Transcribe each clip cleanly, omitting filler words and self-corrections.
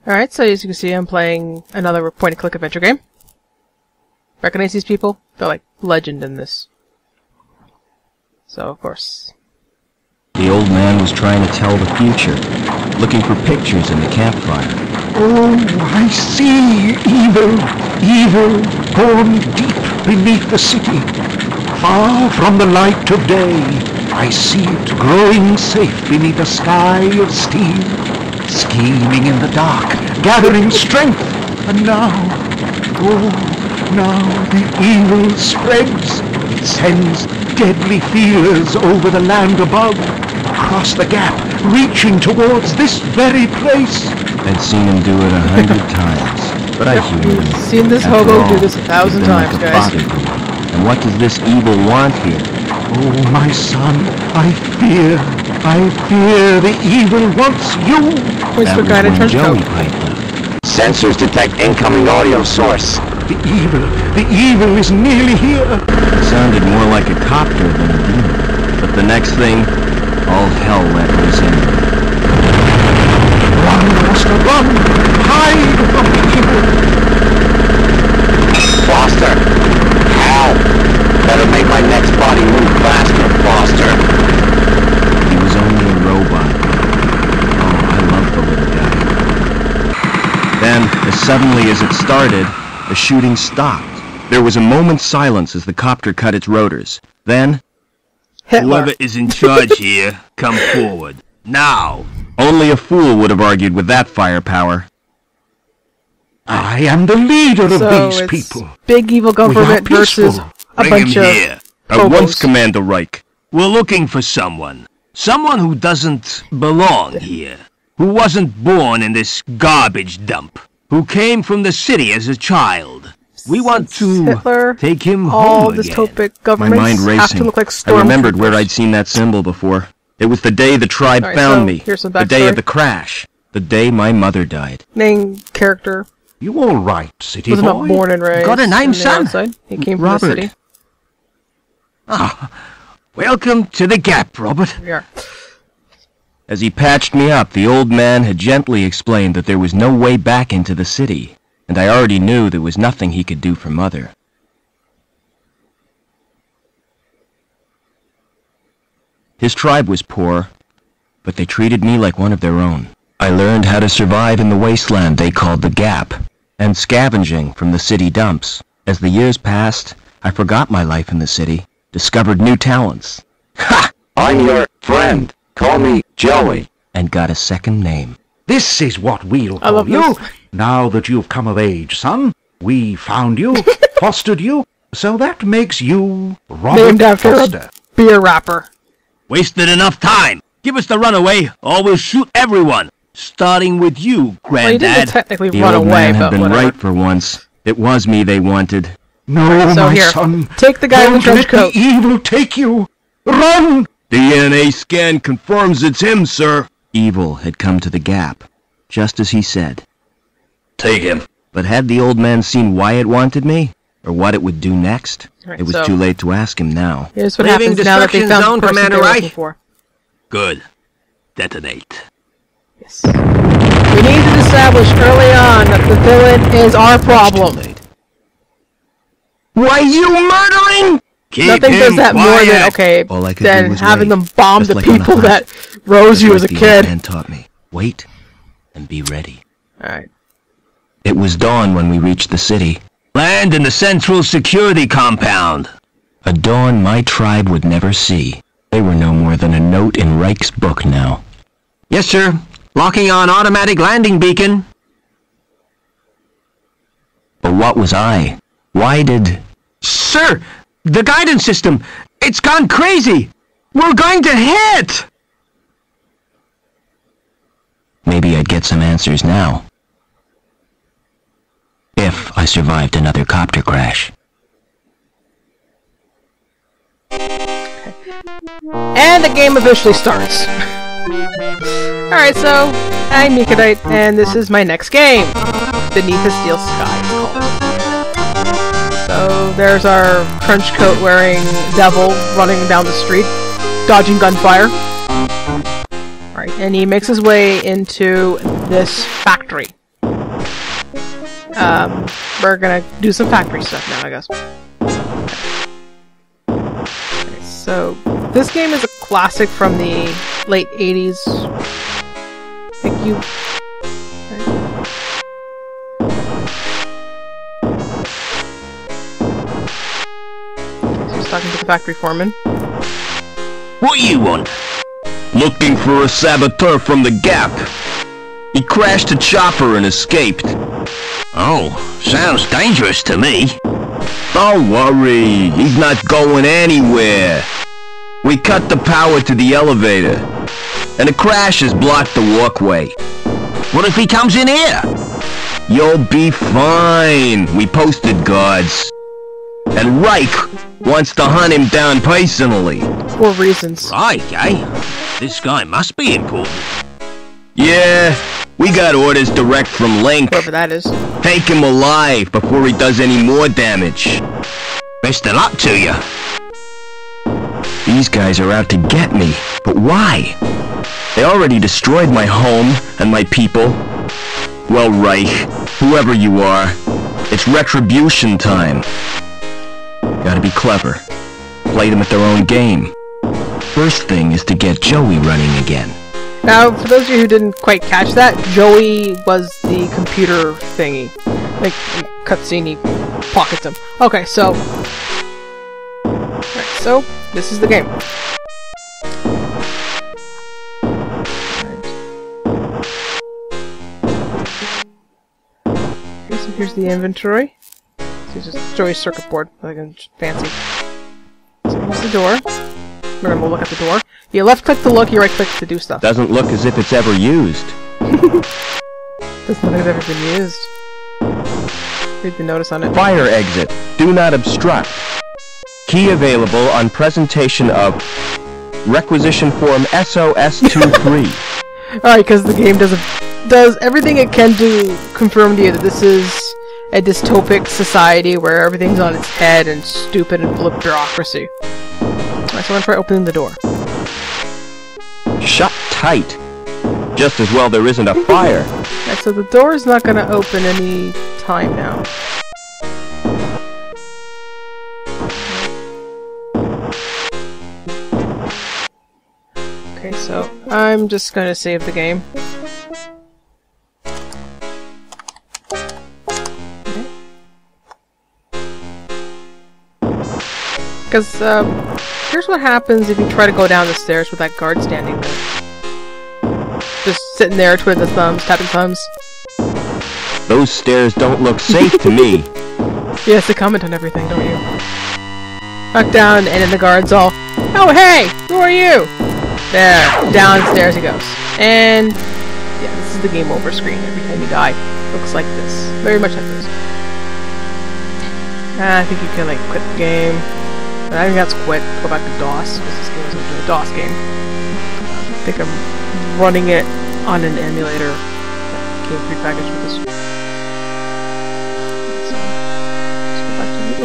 Alright, so as you can see, I'm playing another point-and-click adventure game. Recognize these people? They're like legend in this. So, of course. The old man was trying to tell the future, looking for pictures in the campfire. Oh, I see evil, evil, born deep beneath the city. Far from the light of day, I see it growing safe beneath a sky of steel, scheming in the dark, gathering strength, and now, oh, now the evil spreads. It sends deadly feelers over the land above, across the gap, reaching towards this very place. I'd seen him do it 100 times, but I humored him. Seen this hobo do this 1,000 times, guys. And what does this evil want here? Oh, my son, I fear the evil wants you. Where's the guy in a trench coat? Sensors detect incoming audio source. The evil is nearly here. It sounded more like a copter than a demon. But the next thing, all hell let loose in. Run, Master, run! Hide from the evil! Foster! Help! Better make my next body move faster, Foster! He was only a robot. Oh, I love the little guy. Then, as suddenly as it started, the shooting stopped. There was a moment's silence as the copter cut its rotors. Then... Hitler. Whoever is in charge here, come forward. Now! Only a fool would have argued with that firepower. I am the leader of So these it's people. big evil government versus peaceful. a Bring bunch him of here. At once, hobos. Commander Reich. We're looking for someone. Someone who doesn't belong here. Who wasn't born in this garbage dump. Who came from the city as a child. We want to Hitler, take him all home again. dystopic My governments mind have racing. to look like I remembered where stormtroopers. I'd seen that symbol before. It was the day the tribe Alright, found so me. here's some The day backstory. of the crash. The day my mother died. Main character You all right, city was boy? not born and raised Got a name, in the son? outside. He came from Robert. the city. Welcome to the Gap, Robert. Yeah. As he patched me up, the old man had gently explained that there was no way back into the city, and I already knew there was nothing he could do for Mother. His tribe was poor, but they treated me like one of their own. I learned how to survive in the wasteland they called the Gap, and scavenging from the city dumps. As the years passed, I forgot my life in the city, discovered new talents. Ha! I'm your friend. Call me Joey. And got a second name. This is what we'll I love call you. this. Now that you've come of age, son, we found you, fostered you, so that makes you Robert Named after Foster. a beer rapper. Wasted enough time. Give us the runaway, or we'll shoot everyone. Starting with you, Well, he didn't Granddad. technically The run old away, man had but been whatever. right for once. It was me they wanted. No, So my here, son, take the guy in the don't trench let coat. the evil take you. Run! DNA scan confirms it's him, sir. Evil had come to the Gap, just as he said. Take him. But had the old man seen why it wanted me, or what it would do next? Right, It was so- too late to ask him now. Here's what Leaving happens now that they destruction found zone, the person Commander they were Reich. looking for. Good. Detonate. Yes. We need to establish early on that the villain is our problem. Why you murdering? Keep Nothing him does that more than, quiet. okay, All I could than do was having wait, them bomb just the like on a people hunt. that rose you as a The old kid. man taught me. Wait and be ready. Alright. It was dawn when we reached the city. Land in the Central Security Compound. A dawn my tribe would never see. They were no more than a note in Reich's book now. Yes, sir. Locking on automatic landing beacon. But what was I? Why did... Sir, the guidance system, it's gone crazy. We're going to hit. Maybe I'd get some answers now. If I survived another copter crash. And the game officially starts. Alright, so, I'm Miko, and this is my next game. Beneath a Steel Sky, it's called. So, there's our trench coat wearing devil running down the street, dodging gunfire. Alright, and he makes his way into this factory. we're gonna do some factory stuff now, I guess. Okay, so this game is a classic from the late 80s. I think you... Okay, so he's talking to the factory foreman. What you want? Looking for a saboteur from the Gap. He crashed a chopper and escaped. Oh, sounds dangerous to me. Don't worry, he's not going anywhere. We cut the power to the elevator, and the crash has blocked the walkway. What if he comes in here? You'll be fine. We posted guards. And Reich wants to hunt him down personally. For reasons. Right, eh? This guy must be important. Yeah, we got orders direct from Link. Whoever that is. Take him alive before he does any more damage. Best of luck to you. These guys are out to get me, but why? They already destroyed my home and my people. Well, Reich, whoever you are, it's retribution time. Gotta be clever. Play them at their own game. First thing is to get Joey running again. Now, for those of you who didn't quite catch that, Joey was the computer thingy. Like, cutscene, he pockets him. Okay, so... Alright, so, this is the game. Okay, so here's the inventory. So just Joey's circuit board, like fancy. So here's the door. We're gonna look at the door. You left click to look, you right click to do stuff. Doesn't look as if it's ever used. Doesn't look like it's ever been used. Read the notice on it. Fire exit. Do not obstruct. Key available on presentation of requisition form SOS23. Alright, because the game does everything it can to confirm to you that this is a dystopic society where everything's on its head and stupid and full of bureaucracy. Alright, so I'm gonna try opening the door. Shut tight. Just as well there isn't a fire. Alright, so the door is not gonna open any time now. Okay, so I'm just gonna save the game. Because, here's what happens if you try to go down the stairs with that guard standing there. Just sitting there, twiddling the thumbs, tapping thumbs. Those stairs don't look safe to me. You have to comment on everything, don't you? Back down, and then the guard's all, oh hey! Who are you? There, downstairs he goes. And, yeah, this is the game over screen. Every time you die, it looks like this. Very much like this. I think you can, like, quit the game. I think that's quit. Go back to DOS, because this game is a DOS game. I think I'm running it on an emulator that came prepackaged with this. So, let's go back to the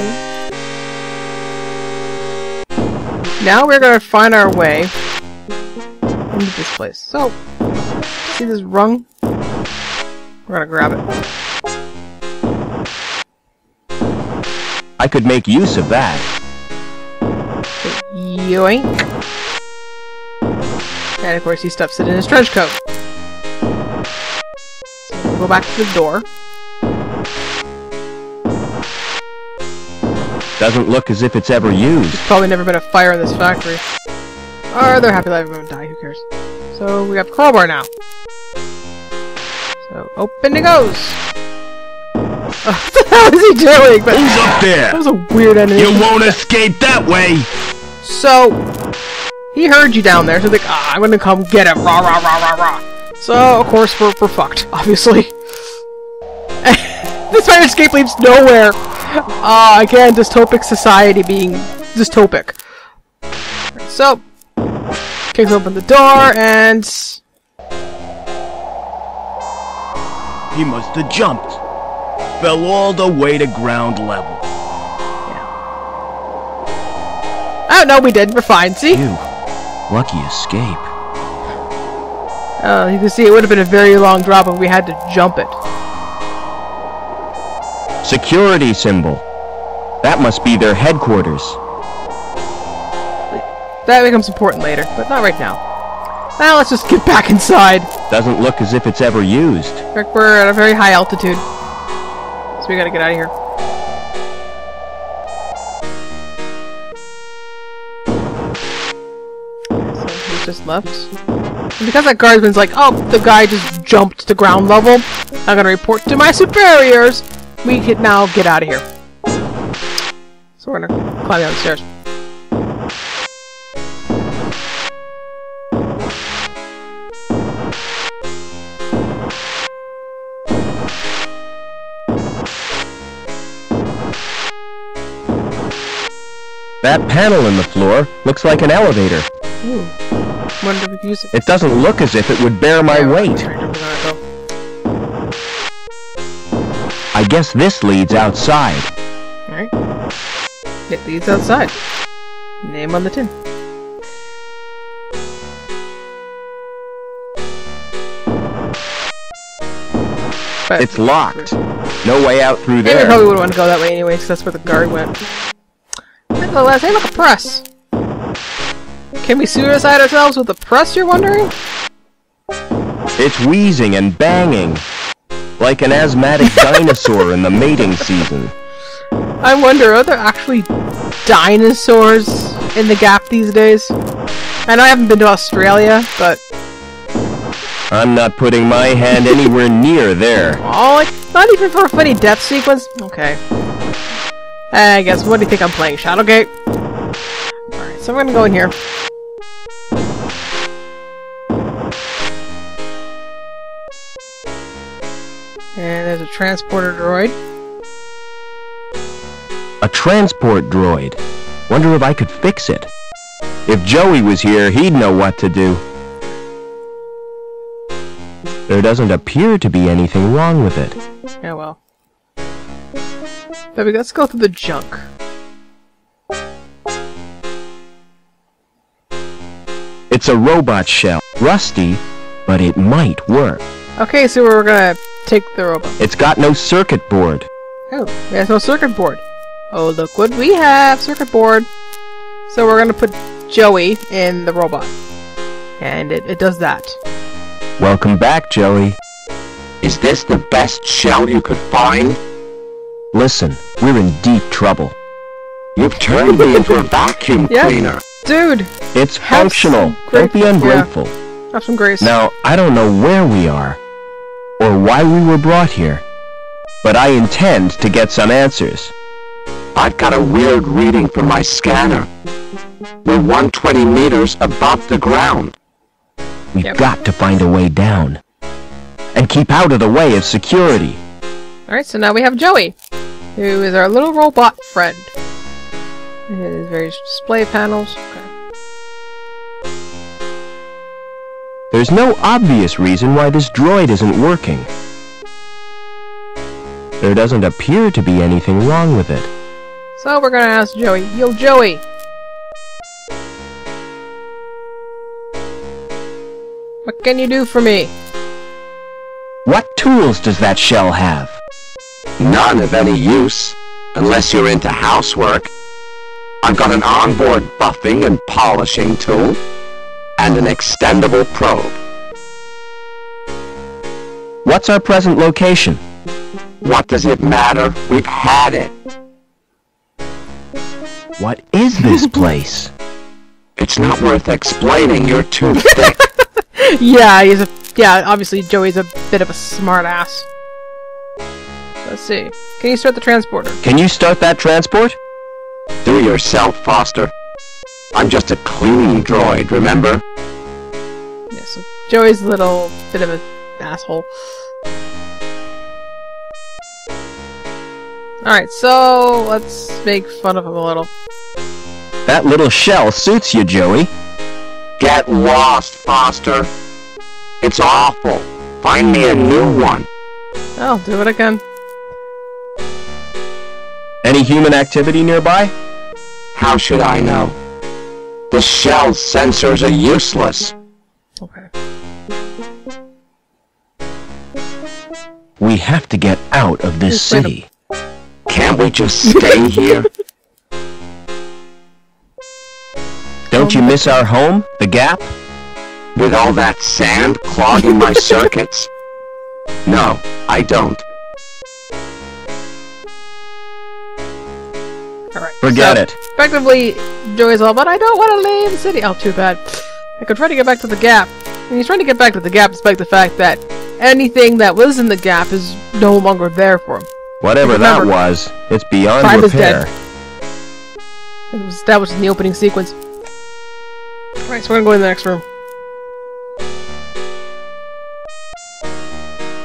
game. Now we're gonna find our way into this place. So, see this rung? We're gonna grab it. I could make use of that. Yoink. And of course he stuffs it in his trench coat. So we'll go back to the door. Doesn't look as if it's ever used. There's probably never been a fire in this factory. Or they're happy to let everyone die, who cares. So we got the crowbar now. So open it goes! What the hell is he doing? But Who's up there? that was a weird enemy. You won't escape that way! So, he heard you down there, so he's like, I'm gonna come get him, rah rah rah rah rah. So, of course, we're fucked, obviously. This fire escape leads nowhere! Again, dystopic society being dystopic. So, kicks open the door, and... He must have jumped. Fell all the way to ground level. Oh, no, we did. We're fine. See? Phew. Lucky escape. You can see it would have been a very long drop if we had to jump it. Security symbol. That must be their headquarters. That becomes important later, but not right now. Now let's just get back inside. Doesn't look as if it's ever used. We're at a very high altitude, so we gotta get out of here. So he's just left. And because that guardsman's like, oh, the guy just jumped to ground level, I'm gonna report to my superiors, we can now get out of here. So we're gonna climb down the stairs. That panel in the floor looks like an elevator. Ooh. Wonder if we can use it. It doesn't look as if it would bear my weight. I guess this leads outside. Alright. It leads outside. Name on the tin. But It's locked. No way out through maybe we there. probably would want to go that way anyway, because that's where the guard went. Nevertheless, hey, look, a press! Can we suicide ourselves with a press, you're wondering? It's wheezing and banging. Like an asthmatic dinosaur in the mating season. I wonder, are there actually dinosaurs in the Gap these days? I know I haven't been to Australia, but... I'm not putting my hand anywhere near there. Oh, like, not even for a funny death sequence? Okay. I guess, what do you think I'm playing? Shadowgate? Alright, so we're gonna go in here. And there's a transporter droid. A transport droid. Wonder if I could fix it. If Joey was here, he'd know what to do. There doesn't appear to be anything wrong with it. Yeah, well. Baby, let's go through the junk. It's a robot shell. Rusty, but it might work. Okay, so we're gonna take the robot. It's got no circuit board. Oh, there's no circuit board. Oh, look what we have! Circuit board! So we're gonna put Joey in the robot. And it does that. Welcome back, Joey. Is this the best shell you could find? Listen, we're in deep trouble. You've turned me into a vacuum Yeah. cleaner. Dude! It's Have functional. some Don't be grace. ungrateful. Have some grace. Now, I don't know where we are, or why we were brought here, but I intend to get some answers. I've got a weird reading from my scanner. We're 120 meters above the ground. We've Yep. got to find a way down. And keep out of the way of security. Alright, so now we have Joey, who is our little robot friend. His various display panels. Okay. There's no obvious reason why this droid isn't working. There doesn't appear to be anything wrong with it. So we're gonna ask Joey. Yo, Joey! What can you do for me? What tools does that shell have? None of any use, unless you're into housework. I've got an onboard buffing and polishing tool, and an extendable probe. What's our present location? What does it matter? We've had it. What is this place? It's not worth explaining, you're too thick. Yeah, obviously Joey's a bit of a smart ass. Let's see. Can you start the transporter? Can you start that transport? Do yourself, Foster. I'm just a cleaning droid, remember? Yeah, so Joey's a little bit of an asshole. Alright, so let's make fun of him a little. That little shell suits you, Joey. Get lost, Foster. It's awful. Find me a new one. I'll do it again. Any human activity nearby? How should I know? The shell's sensors are useless. Okay. We have to get out of this Just wait city. Can't we just stay here? Don't you miss our home, the Gap? With all that sand clogging my circuits? No, I don't. Alright. Forget it. Effectively, Joey's all, but I don't want to leave the city. Oh, too bad. I could try to get back to the Gap. And he's trying to get back to the Gap despite the fact that anything that was in the Gap is no longer there for him. Whatever that was, it's beyond Tribe is repair. dead. It was established in the opening sequence. Alright, so we're gonna go in the next room.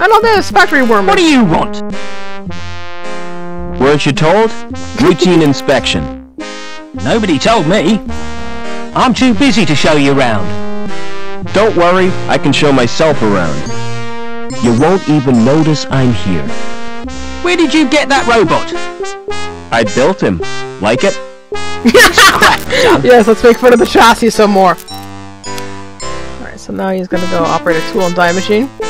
And on this, factory worm. What do you want? Weren't you told? Routine inspection. Nobody told me. I'm too busy to show you around. Don't worry, I can show myself around. You won't even notice I'm here. Where did you get that robot? I built him. Like it? Yes, let's make fun of the chassis some more. Alright, so now he's gonna go operate a tool and die machine. Let's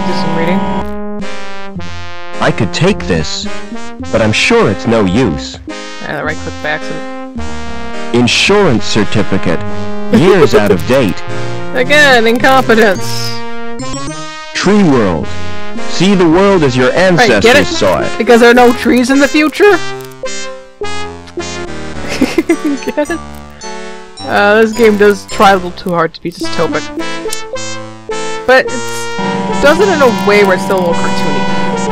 do some reading. I could take this, but I'm sure it's no use. And I right click by accident. Insurance certificate. Years out of date. Again, incompetence. Tree world. See the world as your ancestors get it? saw it. Because there are no trees in the future? Get it? This game does try a little too hard to be dystopic. But it does it in a way where it's still a little cartoony. Let's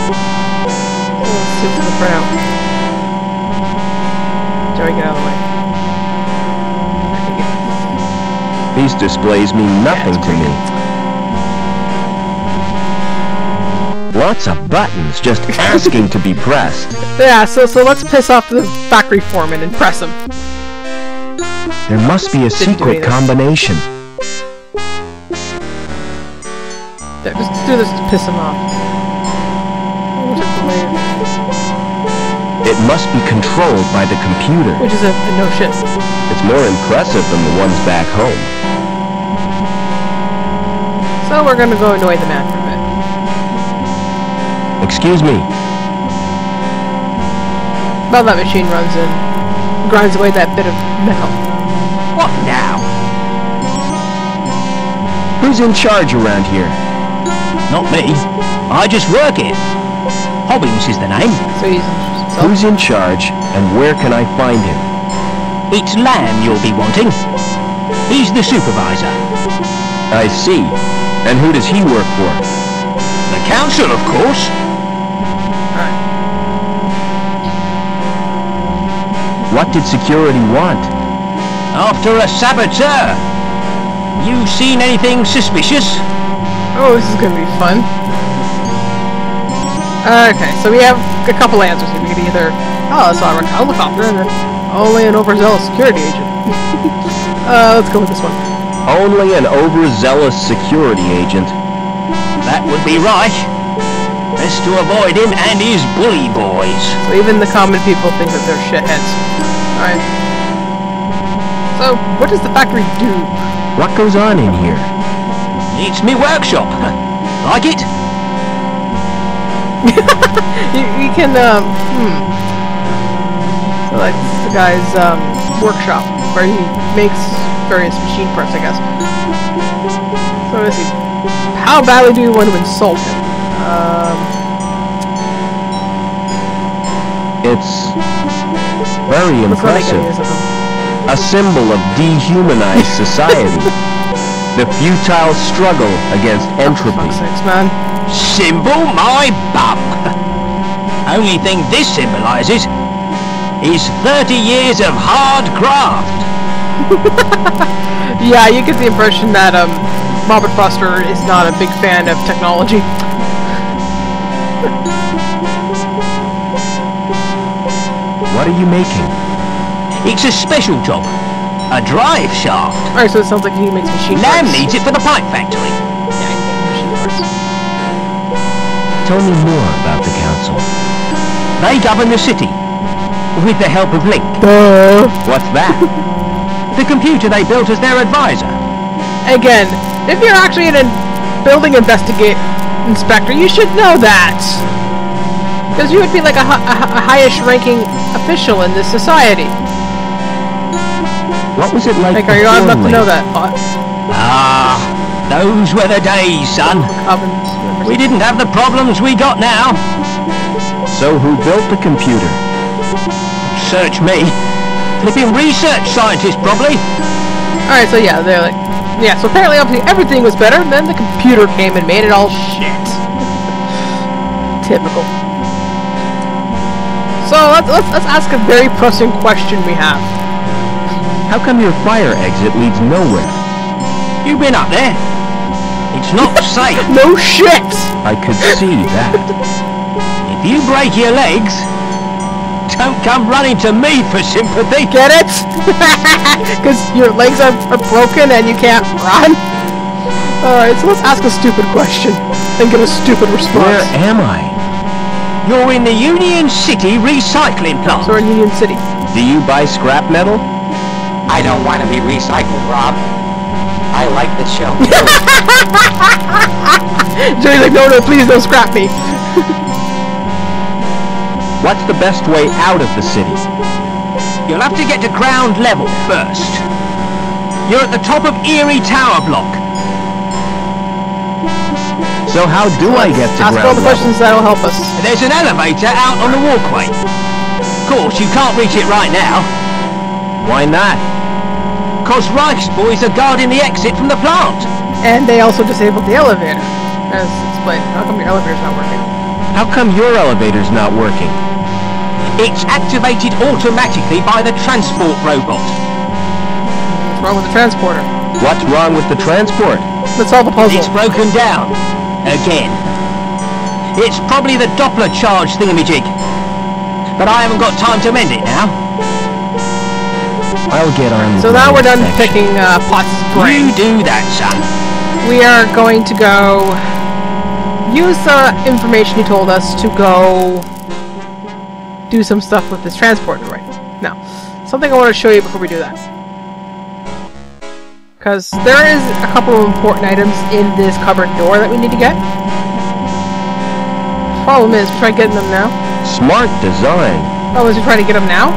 see what's in the front out. Joey, get out of the way. These displays mean nothing to me. Lots of buttons just asking to be pressed. Yeah, so let's piss off the factory foreman and press him. There must be a secret combination. There, just do this to piss him off. It must be controlled by the computer. Which is a no shit. It's more impressive than the ones back home. So we're gonna go annoy the man for a bit. Excuse me. Well, that machine runs in, grinds away that bit of metal. What now? Who's in charge around here? Not me. I just work here. Hobbins is the name. So he's Who's in charge, and where can I find him? It's Lamb you'll be wanting. He's the supervisor. I see. And who does he work for? The council, of course. Alright. What did security want? After a saboteur. You seen anything suspicious? Oh, this is gonna be fun. Okay, so we have a couple answers here. We could either, oh, I saw a helicopter, and then only an overzealous security agent. Let's go with this one. Only an overzealous security agent. That would be right. Best to avoid him and his bully boys. So even the common people think that they're shitheads. Alright. So, what does the factory do? What goes on in here? It's me workshop. Like it? you can, So that's the guy's, workshop, where he makes various machine parts, I guess. So let's see. How badly do you want to insult him? It's very Let's not make impressive. any use of him. A symbol of dehumanized society. The futile struggle against entropy. For fuck's sakes, man. Symbol my bum. Only thing this symbolises is 30 years of hard graft. Yeah, you get the impression that, Mobbit Foster is not a big fan of technology. What are you making? It's a special job. A drive shaft. Alright, so it sounds like he makes machine Lamb parts. needs it for the pipe factory. Yeah, he makes machine parts. Tell me more about the council. They govern the city. With the help of Link. What's that? The computer they built as their advisor. Again, If you're actually a building inspector, you should know that. Because you would be like a highest ranking official in this society. What was it like Are you old enough to before, know Lee? that? Ah, those were the days, son. We didn't have the problems we got now. So who built the computer? Search me. Flipping research scientist, probably. Alright, so yeah, they're like... Yeah, so apparently obviously everything was better, and then the computer came and made it all shit. Typical. So let's ask a very pressing question we have. How come your fire exit leads nowhere? You been up there? It's not safe. No shit! I could see that. If you break your legs, don't come running to me for sympathy. Get it? Because your legs are broken and you can't run? Alright, so let's ask a stupid question and get a stupid response. Where am I? You're in the Union City recycling plant. So we're in Union City. Do you buy scrap metal? I don't want to be recycled, Rob. I like the show. Jerry's like, no, please don't scrap me. What's the best way out of the city? You'll have to get to ground level first. You're at the top of Erie Tower Block. So how do I get to Ask all ground the level? questions that'll help us. There's an elevator out on the walkway. Of course, you can't reach it right now, Why not? because Reich's boys are guarding the exit from the plant. And they also disabled the elevator. As explained. How come your elevator's not working? How come your elevator's not working? It's activated automatically by the transport robot. What's wrong with the transporter? What's wrong with the transport? Let's solve the puzzle. It's broken down. Again. It's probably the Doppler charge thingamajig. But I haven't got time to mend it now. I'll get on. So now we're done picking Potts' brain. You do that, son. We are going to go use the information he told us to go do some stuff with this transporter right now. Something I want to show you before we do that. Because there is a couple of important items in this cupboard door that we need to get. Problem is, try getting them now. Smart design. Problem is, we try to get them now,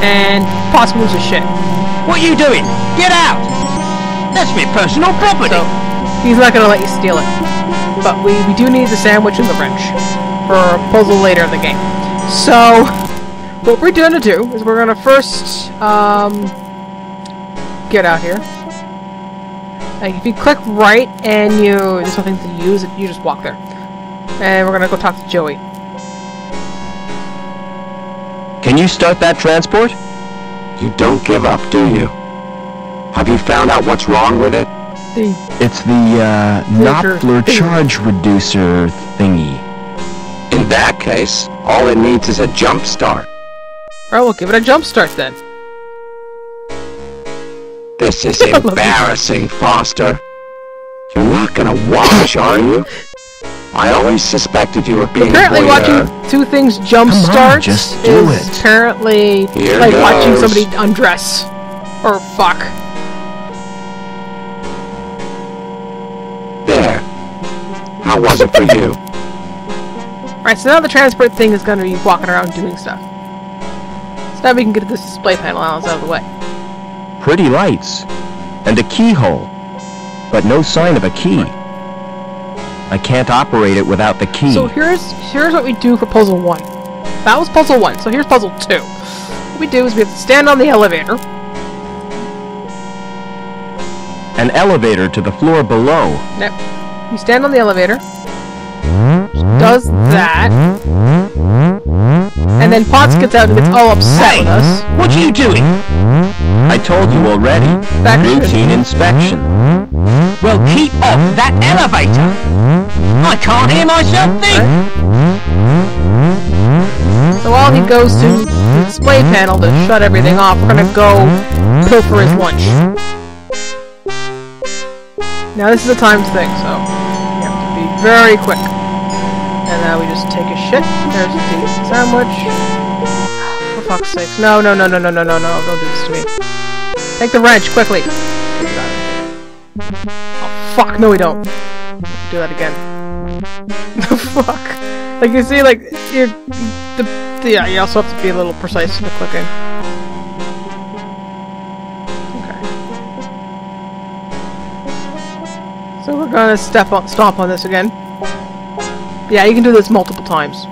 and Potts moves his shit. What are you doing? Get out! That's my personal property. So, he's not going to let you steal it. But we do need the sandwich and the wrench for a puzzle later in the game. So, what we're going to do is we're going to first get out here. Like, if you click right and there's something to use, you just walk there. And we're going to go talk to Joey. Can you start that transport? You don't give up, do you? Have you found out what's wrong with it? It's the Doppler thingy. charge reducer thingy. In that case, all it needs is a jump start. Alright, we'll give it a jump start then. This is embarrassing, Foster. You're not gonna watch, are you? I always suspected you were being Apparently a voyeur. watching two things jump Come on, start just do is it. apparently Here like watching goes. somebody undress. Or fuck. There. How was it for you? Alright, so now the transport thing is going to be walking around doing stuff. So now we can get this display panel out of the way. Pretty lights. And a keyhole. But no sign of a key. I can't operate it without the key. So here's what we do for puzzle 1. That was puzzle 1, so here's puzzle 2. What we do is we have to stand on the elevator. An elevator to the floor below. Yep. You stand on the elevator. Does that. And then Potts gets out and gets all upset with us. What are you doing? I told you already. Inspection. Routine inspection. Well, keep off that elevator. I can't hear myself think. So while he goes to the display panel to shut everything off, we're gonna go pilfer his lunch. Now this is a timed thing, so you have to be very quick. And now we just take a shit. There's the sandwich. For fuck's sakes. No, don't do this to me. Take the wrench, quickly. Oh, fuck, no we don't. Do that again. Fuck. Like, you see, like, yeah, you also have to be a little precise in the clicking. Okay. So we're gonna stomp on this again. Yeah, you can do this multiple times.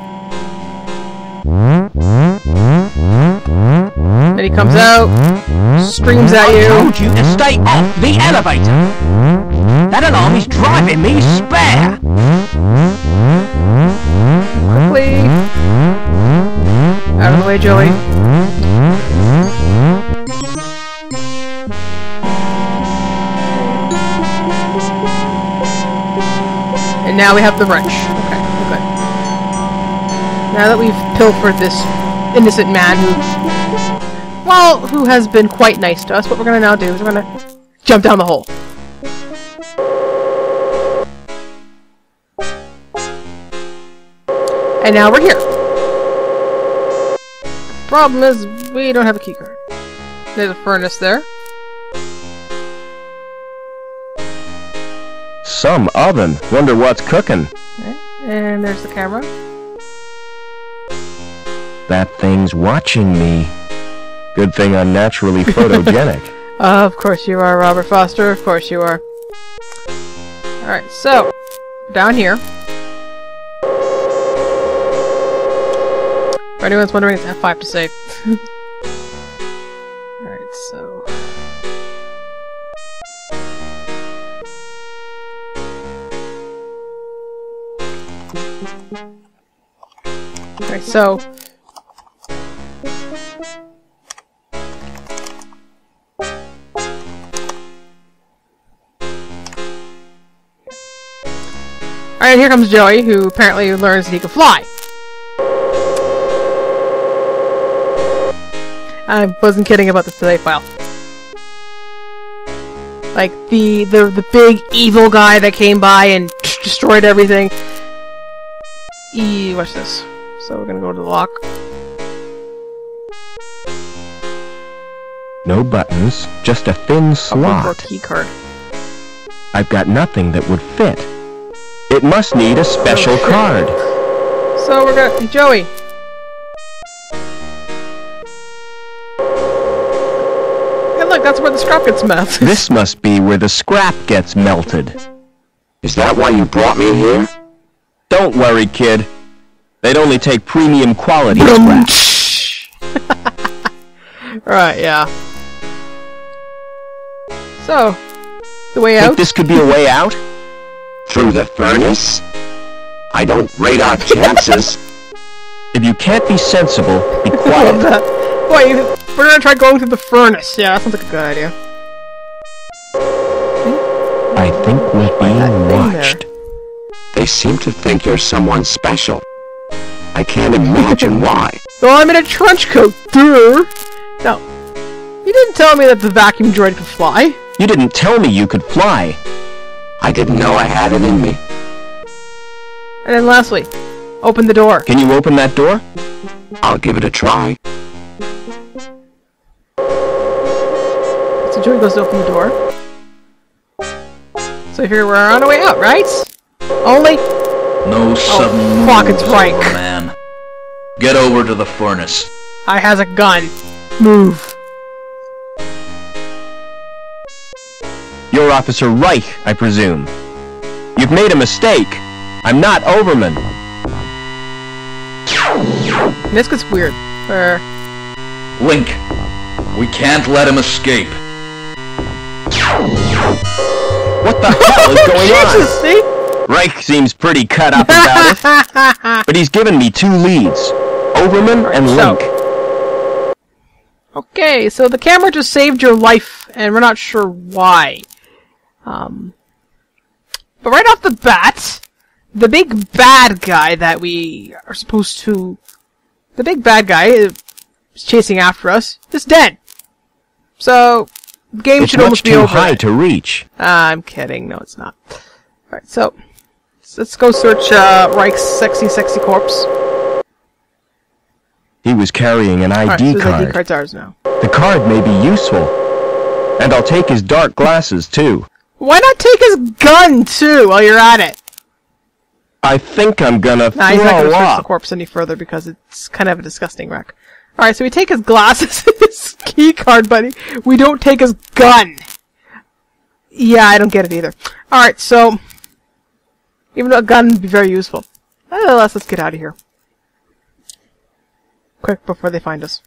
Then he comes out, screams at you. I told you to stay off the elevator. That alarm is driving me spare. Quickly. Out of the way, Joey. And now we have the wrench. Okay, good. Now that we've pilfered this innocent man who has been quite nice to us, what we're gonna now do is we're gonna jump down the hole. And now we're here. Problem is, we don't have a keycard. There's a furnace there. Some oven. Wonder what's cooking. Okay. And there's the camera. That thing's watching me. Good thing I'm naturally photogenic. Of course you are, Robert Foster. Of course you are. Alright, so, down here. For anyone's wondering, it's F5 to save. Alright, so... Alright, so... Alright, here comes Joey, who apparently learns that he can fly. I wasn't kidding about the save file. Like, the big evil guy that came by and destroyed everything. Watch this. So we're gonna go to the lock. No buttons, just a thin slot. For a key card. I've got nothing that would fit. It must need a special card. So we're gonna... Joey! Hey look, that's where the scrap gets melted. This must be where the scrap gets melted. Is that why you brought me here? Don't worry, kid. They'd only take premium quality scrap. Right, yeah. So, the way out? Think this could be a way out? Through the furnace? I don't rate our chances. If you can't be sensible, be I love quiet. that. Wait, we're gonna try going through the furnace. Yeah, that sounds like a good idea. I think we're being watched. They seem to think you're someone special. I can't imagine why. Well, I'm in a trench coat, duh! Now, you didn't tell me that the vacuum droid could fly. You didn't tell me you could fly. I didn't know I had it in me. And then lastly, open the door. Can you open that door? I'll give it a try. So Joey goes to open the door. So here we're on our way out, right? Only... No sudden moves, fuck, it's Reich. old man. Get over to the furnace. I has a gun. Move. You're Officer Reich, I presume. You've made a mistake. I'm not Overman. And this gets weird. Link, we can't let him escape. What the hell is going Jesus, on? see? Reich seems pretty cut up about it. But he's given me two leads. Overman and Link. Okay, so the camera just saved your life, and we're not sure why. But right off the bat, the big bad guy that we are supposed to... The big bad guy is chasing after us is dead. So, the game should almost be over. It's much too high to reach. I'm kidding. No, it's not. Alright, so... Let's go search Reich's sexy corpse. He was carrying an ID Alright, so his card. ID card's ours now. The card may be useful. And I'll take his dark glasses, too. Why not take his gun, too, while you're at it? I think I'm gonna Nah, he's not gonna throw search the up. corpse any further because it's kind of a disgusting wreck. Alright, so we take his glasses and his key card, buddy. We don't take his gun. Yeah, I don't get it either. Alright, so... even though a gun would be very useful. Nonetheless, let's get out of here. Quick, before they find us.